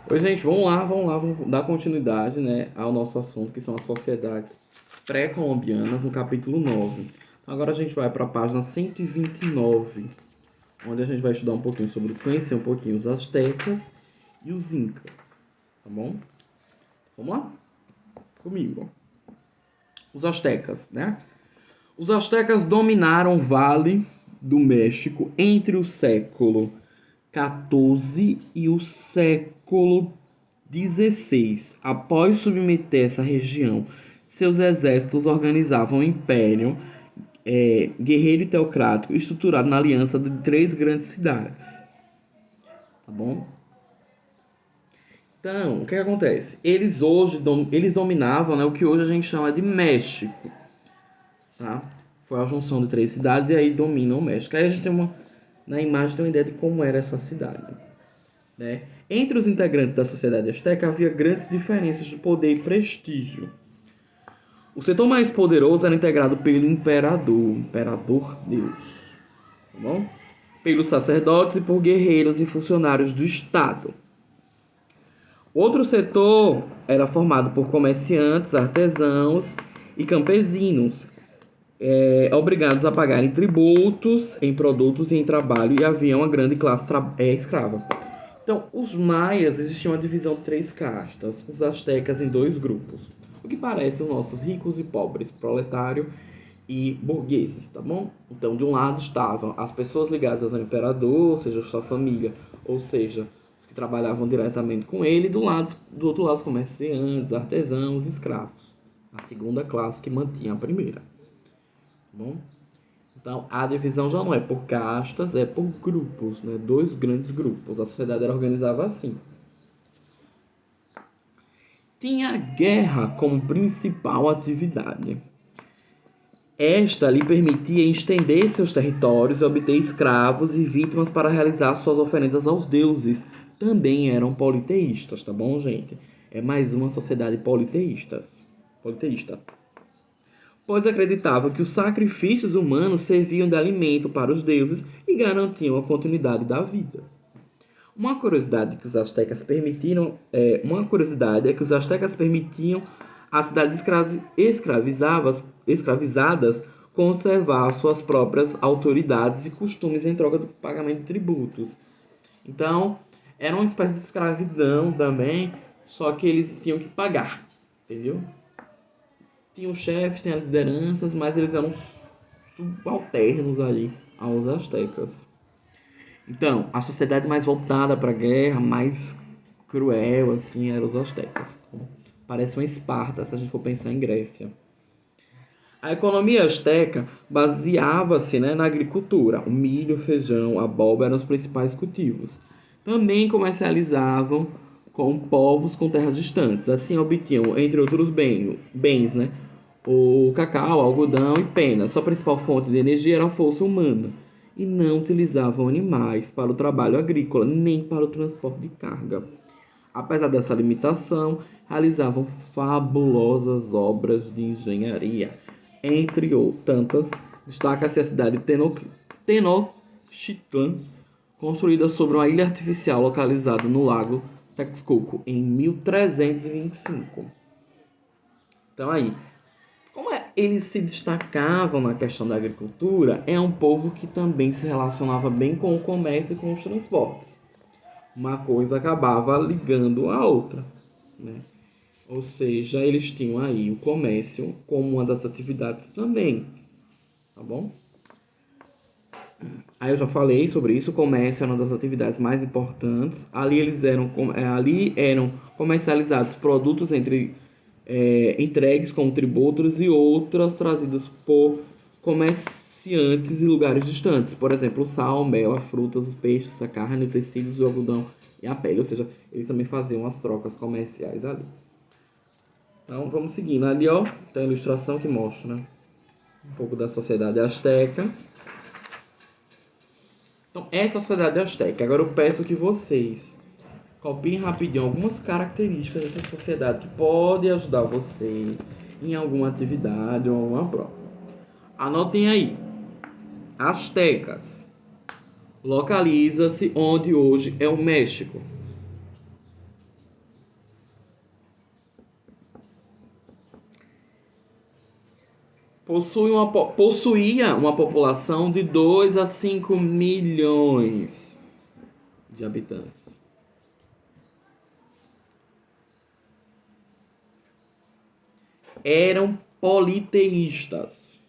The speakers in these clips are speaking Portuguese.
Oi, gente, vamos dar continuidade, né, ao nosso assunto, que são as sociedades pré-colombianas, no capítulo 9. Então, agora a gente vai para a página 129, onde a gente vai estudar um pouquinho sobre, conhecer um pouquinho os astecas e os incas, tá bom? Vamos lá? Comigo. Os astecas, né? Os astecas dominaram o Vale do México entre o século XIV e o século XVI. Após submeter essa região, seus exércitos organizavam um império guerreiro e teocrático estruturado na aliança de três grandes cidades. Tá bom? Então, o que acontece? Eles dominavam, né, o que hoje a gente chama de México. Tá? Foi a junção de três cidades e aí dominam o México. Aí a gente tem na imagem tem uma ideia de como era essa cidade. Né? Entre os integrantes da sociedade asteca havia grandes diferenças de poder e prestígio. O setor mais poderoso era integrado pelo imperador Deus, tá bom? Pelos sacerdotes e por guerreiros e funcionários do Estado. Outro setor era formado por comerciantes, artesãos e campesinos, obrigados a pagarem tributos em produtos e em trabalho, e havia uma grande classe escrava. Então, os maias existia uma divisão de três castas, os astecas em dois grupos, o que parece os nossos ricos e pobres, proletário e burgueses, tá bom? Então, de um lado estavam as pessoas ligadas ao imperador, ou seja, sua família, ou seja, os que trabalhavam diretamente com ele, e do outro lado os comerciantes, artesãos e escravos, a segunda classe que mantinha a primeira, tá bom? Então, a divisão já não é por castas, é por grupos, né? Dois grandes grupos. A sociedade era organizada assim. Tinha a guerra como principal atividade. Esta lhe permitia estender seus territórios e obter escravos e vítimas para realizar suas oferendas aos deuses. Também eram politeístas, tá bom, gente? É mais uma sociedade politeísta. Pois acreditavam que os sacrifícios humanos serviam de alimento para os deuses e garantiam a continuidade da vida. Uma curiosidade é que os astecas permitiam às cidades escravizadas conservar suas próprias autoridades e costumes em troca do pagamento de tributos. Então, era uma espécie de escravidão também, só que eles tinham que pagar, entendeu? Tinham chefes, tinham as lideranças, mas eles eram subalternos ali aos astecas. Então, a sociedade mais voltada para a guerra, mais cruel, assim, eram os astecas. Então, parece uma Esparta, se a gente for pensar em Grécia. A economia asteca baseava-se, né, na agricultura. O milho, o feijão, a abóbora eram os principais cultivos. Também comercializavam com povos com terras distantes. Assim obtinham, entre outros bens, né, o cacau, algodão e pena. Sua principal fonte de energia era a força humana. E não utilizavam animais para o trabalho agrícola, nem para o transporte de carga. Apesar dessa limitação, realizavam fabulosas obras de engenharia. Entre tantas, destaca-se a cidade de Tenochtitlan, construída sobre uma ilha artificial localizada no lago Texcoco em 1325. Então aí, como eles se destacavam na questão da agricultura, é um povo que também se relacionava bem com o comércio e com os transportes. Uma coisa acabava ligando a outra, né? Ou seja, eles tinham aí o comércio como uma das atividades também, tá bom? Aí eu já falei sobre isso, o comércio era uma das atividades mais importantes. Ali eram comercializados produtos entregues como tributos e outras trazidas por comerciantes em lugares distantes. Por exemplo, o sal, o mel, as frutas, os peixes, a carne, os tecidos, o algodão e a pele. Ou seja, eles também faziam as trocas comerciais ali. Então, vamos seguindo. Ali, ó, tem a ilustração que mostra, né, um pouco da sociedade asteca. Então, essa é a sociedade asteca. Agora eu peço que vocês copiem rapidinho algumas características dessa sociedade que podem ajudar vocês em alguma atividade ou alguma prova. Anotem aí. Astecas. Localiza-se onde hoje é o México. possuía uma população de 2 a 5 milhões de habitantes. Eram politeístas.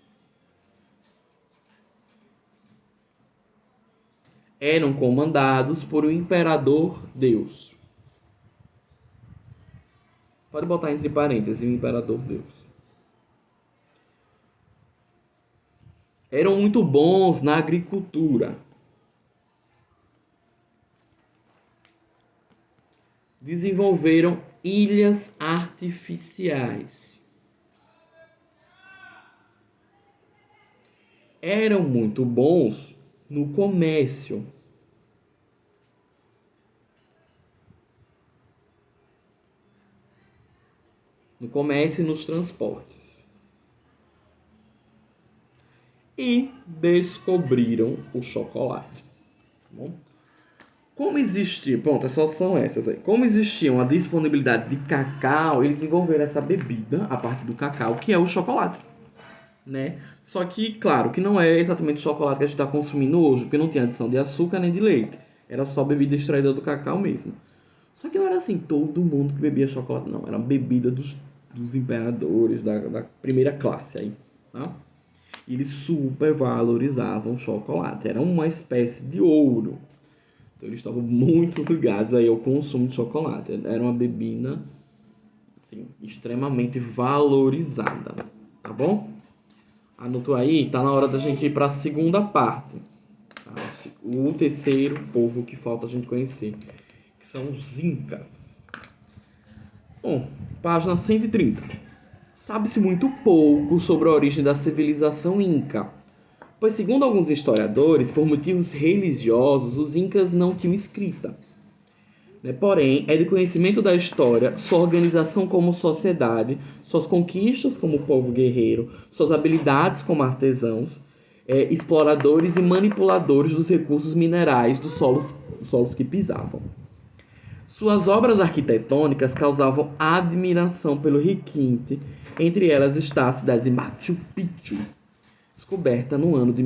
Eram comandados por um imperador Deus. Pode botar entre parênteses, o imperador Deus. Eram muito bons na agricultura. Desenvolveram ilhas artificiais. Eram muito bons no comércio. No comércio e nos transportes. E descobriram o chocolate. Tá bom? Como existia, pronto, só são essas aí. Como existia uma disponibilidade de cacau, eles desenvolveram essa bebida a partir do cacau, que é o chocolate, né? Só que, claro, que não é exatamente o chocolate que a gente está consumindo hoje, porque não tinha adição de açúcar nem de leite. Era só bebida extraída do cacau mesmo. Só que não era assim todo mundo que bebia chocolate, não. Era uma bebida dos imperadores, da primeira classe aí, tá? E eles super valorizavam o chocolate. Era uma espécie de ouro. Então eles estavam muito ligados aí ao consumo de chocolate. Era uma bebida assim, extremamente valorizada. Tá bom? Anotou aí? Tá na hora da gente ir para a segunda parte. Tá? O terceiro povo que falta a gente conhecer, que são os Incas. Bom, página 130. Sabe-se muito pouco sobre a origem da civilização Inca. Pois, segundo alguns historiadores, por motivos religiosos, os Incas não tinham escrita. Porém, é de conhecimento da história sua organização como sociedade, suas conquistas como povo guerreiro, suas habilidades como artesãos, exploradores e manipuladores dos recursos minerais dos solos que pisavam. Suas obras arquitetônicas causavam admiração pelo requinte, entre elas está a cidade de Machu Picchu, descoberta no ano de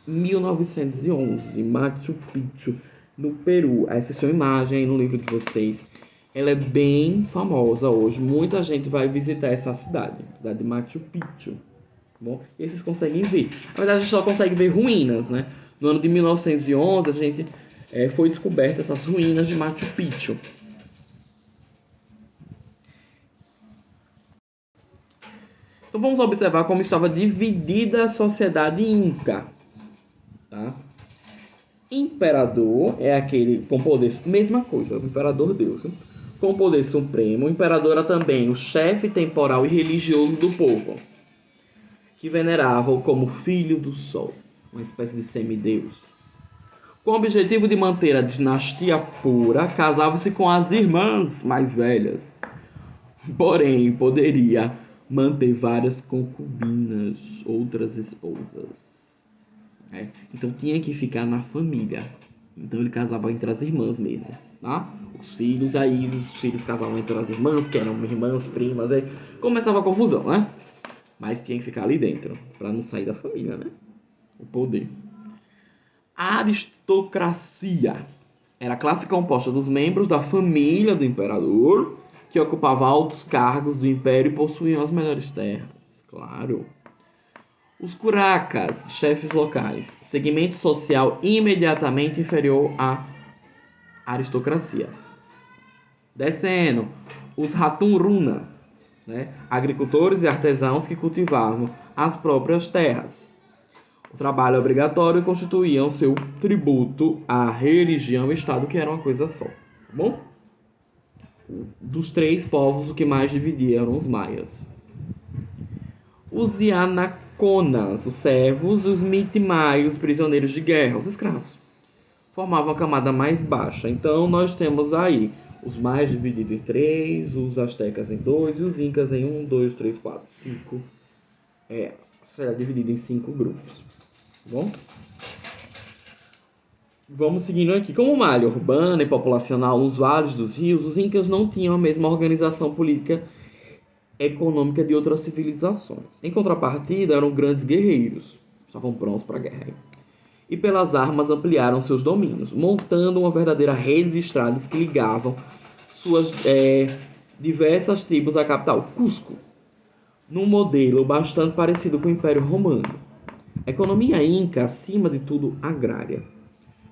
1911, Machu Picchu, no Peru. Essa é a imagem aí no livro de vocês. Ela é bem famosa hoje. Muita gente vai visitar essa cidade, a cidade de Machu Picchu. Bom, e vocês conseguem ver. Na verdade, a gente só consegue ver ruínas, né? No ano de 1911, a gente foi descoberta essas ruínas de Machu Picchu. Então vamos observar como estava dividida a sociedade inca. Tá? Imperador é aquele com poder, mesma coisa, o imperador Deus, com poder supremo. O imperador era também o chefe temporal e religioso do povo, que veneravam como filho do sol, uma espécie de semideus. Com o objetivo de manter a dinastia pura, casava-se com as irmãs mais velhas. Porém, poderia manter várias concubinas, outras esposas. Então tinha que ficar na família. Então ele casava entre as irmãs mesmo, tá? Os filhos casavam entre as irmãs, que eram irmãs, primas, aí começava a confusão, né? Mas tinha que ficar ali dentro, para não sair da família, né? O poder. A aristocracia era a classe composta dos membros da família do imperador, que ocupava altos cargos do império e possuíam as melhores terras. Claro. Os curacas, chefes locais, segmento social imediatamente inferior à aristocracia. Descendo, os ratunruna, né? Agricultores e artesãos que cultivavam as próprias terras. O trabalho obrigatório constituía seu tributo à religião e Estado, que era uma coisa só. Tá bom? Dos três povos, o que mais dividia eram os maias. Os Yanaconas, os servos, os Mitimaios, os prisioneiros de guerra, os escravos, formavam a camada mais baixa. Então, nós temos aí os maias divididos em 3, os astecas em 2 e os incas em 1, 2, 3, 4, 5. Será dividido em 5 grupos. Tá bom? Vamos seguindo aqui. Como malha urbana e populacional nos vales dos rios, os incas não tinham a mesma organização política econômica de outras civilizações. Em contrapartida, eram grandes guerreiros, estavam prontos para a guerra. E pelas armas ampliaram seus domínios, montando uma verdadeira rede de estradas que ligavam suas diversas tribos à capital, Cusco, num modelo bastante parecido com o Império Romano. A economia inca, acima de tudo, agrária.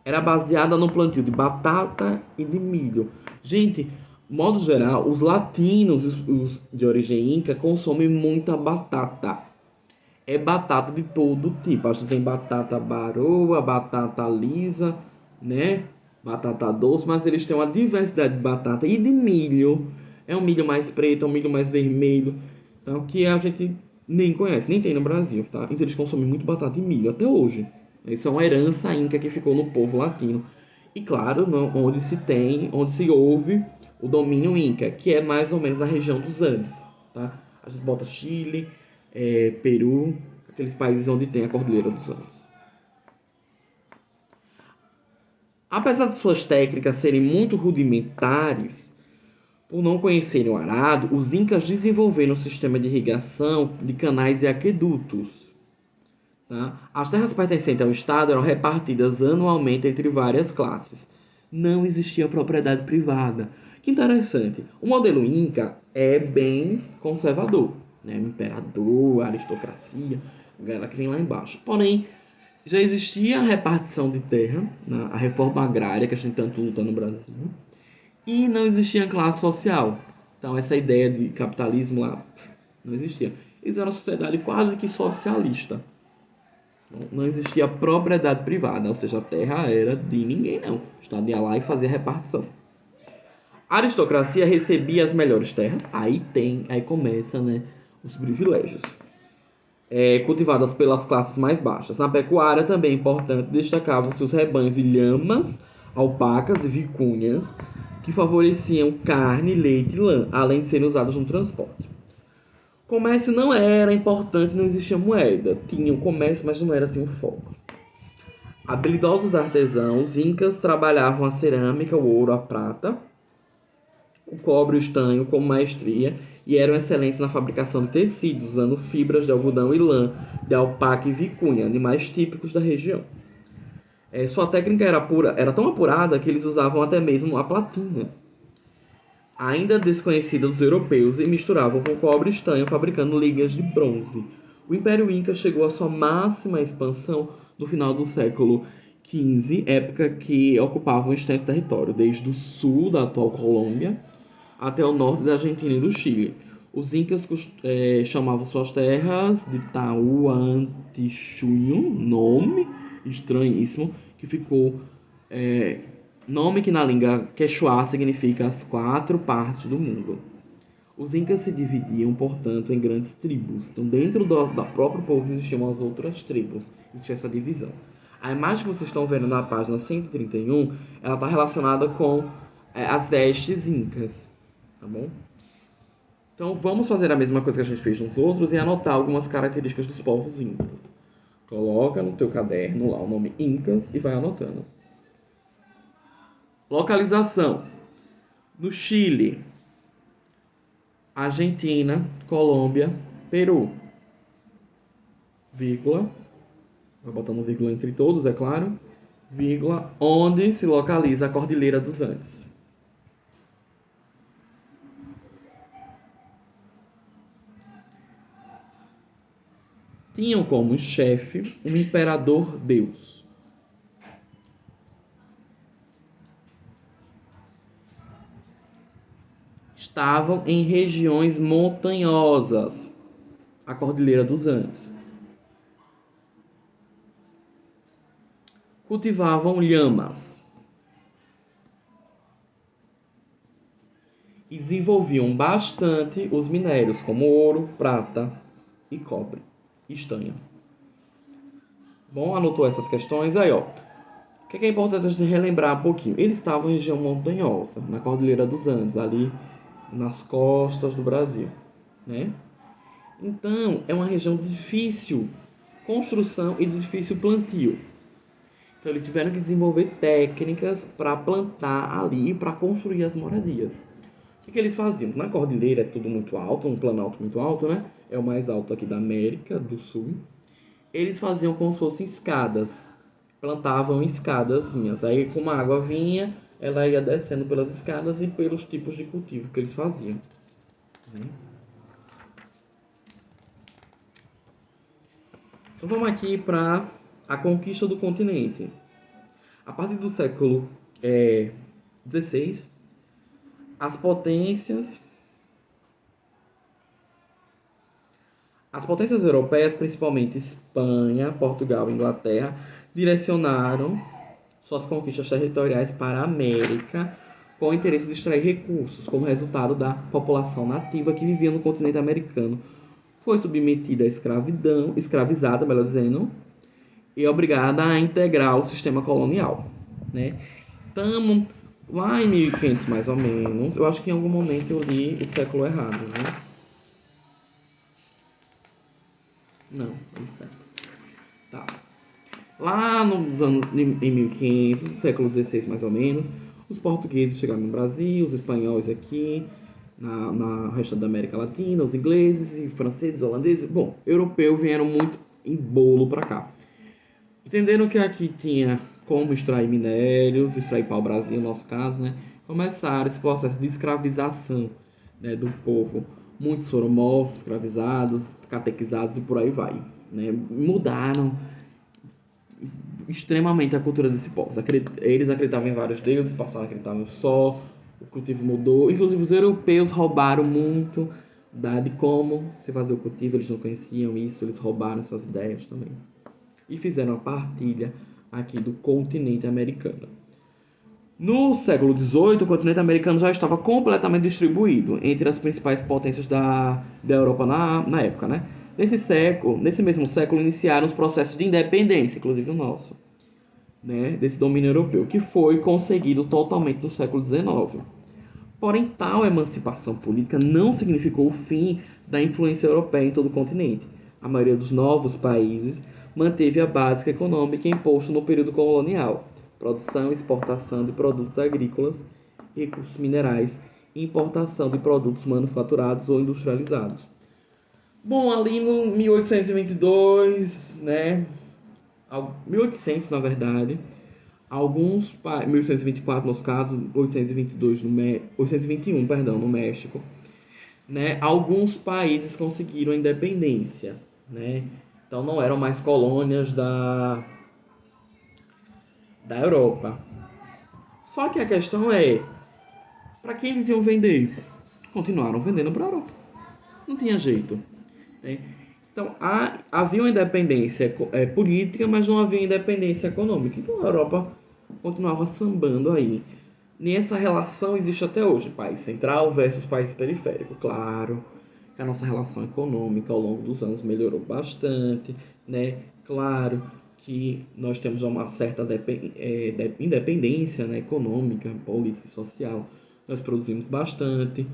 Era baseada no plantio de batata e de milho. Gente, de modo geral, os latinos, os de origem inca, consomem muita batata. É batata de todo tipo. A gente tem batata baroa, batata lisa, né? Batata doce, mas eles têm uma diversidade de batata e de milho. É um milho mais preto, é um milho mais vermelho. Então, que a gente nem conhece, nem tem no Brasil, tá? Então eles consomem muito batata e milho até hoje. Isso é uma herança inca que ficou no povo latino. E claro, onde se ouve o domínio inca, que é mais ou menos na região dos Andes, tá? A gente bota Chile, Peru, aqueles países onde tem a Cordilheira dos Andes. Apesar de suas técnicas serem muito rudimentares, por não conhecerem o arado, os incas desenvolveram um sistema de irrigação de canais e aquedutos. Tá? As terras pertencentes ao Estado eram repartidas anualmente entre várias classes. Não existia propriedade privada. Que interessante. O modelo Inca é bem conservador. Né? Imperador, aristocracia, a galera que vem lá embaixo. Porém, já existia a repartição de terra, a reforma agrária, que a gente tanto luta no Brasil, e não existia classe social. Então, essa ideia de capitalismo lá não existia. Eles eram uma sociedade quase que socialista. Não existia propriedade privada, ou seja, a terra era de ninguém, não. O Estado ia lá e fazia a repartição. A aristocracia recebia as melhores terras, aí começa, né, os privilégios. Cultivadas pelas classes mais baixas. Na pecuária também é importante, destacavam-se os rebanhos de lhamas, alpacas e vicunhas, que favoreciam carne, leite e lã, além de serem usados no transporte. O comércio não era importante, não existia moeda. Tinha o comércio, mas não era assim o foco. Habilidosos artesãos, incas trabalhavam a cerâmica, o ouro, a prata, o cobre e o estanho com maestria e eram excelentes na fabricação de tecidos, usando fibras de algodão e lã, de alpaca e vicunha, animais típicos da região. Sua técnica era tão apurada que eles usavam até mesmo a platina, ainda desconhecida dos europeus, e misturavam com cobre e estanho, fabricando ligas de bronze. O Império Inca chegou à sua máxima expansão no final do século XV, época que ocupava um extenso território, desde o sul da atual Colômbia até o norte da Argentina e do Chile. Os incas chamavam suas terras de Tahuantinsuyo, nome estranhíssimo, que ficou nome que na língua quechua significa as 4 partes do mundo. Os incas se dividiam, portanto, em grandes tribos. Então, dentro do próprio povo existiam as outras tribos. Existia essa divisão. A imagem que vocês estão vendo na página 131, ela está relacionada com as vestes incas. Tá bom? Então, vamos fazer a mesma coisa que a gente fez nos outros e anotar algumas características dos povos incas. Coloca no teu caderno lá o nome Incas e vai anotando. Localização: no Chile, Argentina, Colômbia, Peru. Vírgula. Vai botando vírgula entre todos, é claro. Vírgula, onde se localiza a Cordilheira dos Andes. Tinham como chefe um imperador deus. Estavam em regiões montanhosas, a Cordilheira dos Andes. Cultivavam lhamas. E desenvolviam bastante os minérios, como ouro, prata e cobre. Estanho. Bom, anotou essas questões aí, ó. O que é importante a gente relembrar um pouquinho? Eles estavam em região montanhosa, na Cordilheira dos Andes, ali nas costas do Brasil, né? Então, é uma região de difícil construção e de difícil plantio. Então, eles tiveram que desenvolver técnicas para plantar ali e para construir as moradias. O que eles faziam? Na cordilheira é tudo muito alto, um planalto muito alto, né? É o mais alto aqui da América do Sul. Eles faziam como se fossem escadas. Plantavam escadazinhas. Aí, como a água vinha, ela ia descendo pelas escadas e pelos tipos de cultivo que eles faziam, né? Então vamos aqui para a conquista do continente. A partir do século XVI, as potências As potências europeias, principalmente Espanha, Portugal e Inglaterra, direcionaram suas conquistas territoriais para a América com o interesse de extrair recursos, como resultado da população nativa que vivia no continente americano. Foi submetida à escravidão, escravizada, melhor dizendo, e obrigada a integrar o sistema colonial, né? Estamos lá em 1500 mais ou menos. Eu acho que em algum momento eu li o século errado, né? Não, é certo. Tá. Lá nos anos em 1500, século XVI mais ou menos, os portugueses chegaram no Brasil, os espanhóis aqui, na resto da América Latina, os ingleses e franceses, holandeses, bom, europeus vieram muito em bolo para cá. Entenderam que aqui tinha como extrair minérios, extrair pau-brasil, no nosso caso, né? Começaram esse processo de escravização, né, do povo. Muitos foram mortos, escravizados, catequizados e por aí vai, né? Mudaram extremamente a cultura desse povo. Eles acreditavam em vários deuses, passaram a acreditar no sol, o cultivo mudou. Inclusive os europeus roubaram muito de como se fazia o cultivo, eles não conheciam isso, eles roubaram essas ideias também. E fizeram a partilha aqui do continente americano. No século XVIII, o continente americano já estava completamente distribuído entre as principais potências da Europa na época, né? Nesse mesmo século, iniciaram os processos de independência, inclusive o nosso, né? Desse domínio europeu, que foi conseguido totalmente no século XIX. Porém, tal emancipação política não significou o fim da influência europeia em todo o continente. A maioria dos novos países manteve a base econômica imposta no período colonial: produção e exportação de produtos agrícolas, recursos minerais e importação de produtos manufaturados ou industrializados. Bom, ali no 1822, né, 1800 na verdade, 1824 no nosso caso, 822 821, perdão, no México, né, alguns países conseguiram a independência, né? Então não eram mais colônias da Europa. Só que a questão é, para quem eles iam vender? Continuaram vendendo para a Europa. Não tinha jeito, né? Então havia uma independência política, mas não havia independência econômica. Então a Europa continuava sambando aí. E essa relação existe até hoje, país central versus país periférico. Claro que a nossa relação econômica ao longo dos anos melhorou bastante, né? Claro que nós temos uma certa independência, né, econômica, política e social. Nós produzimos bastante.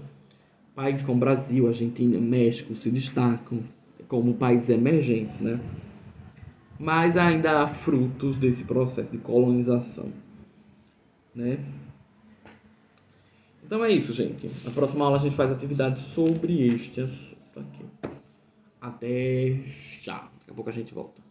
Países como Brasil, Argentina, México se destacam como países emergentes, né? Mas ainda há frutos desse processo de colonização, né? Então é isso, gente. Na próxima aula a gente faz atividade sobre este assunto aqui. Até já. Daqui a pouco a gente volta.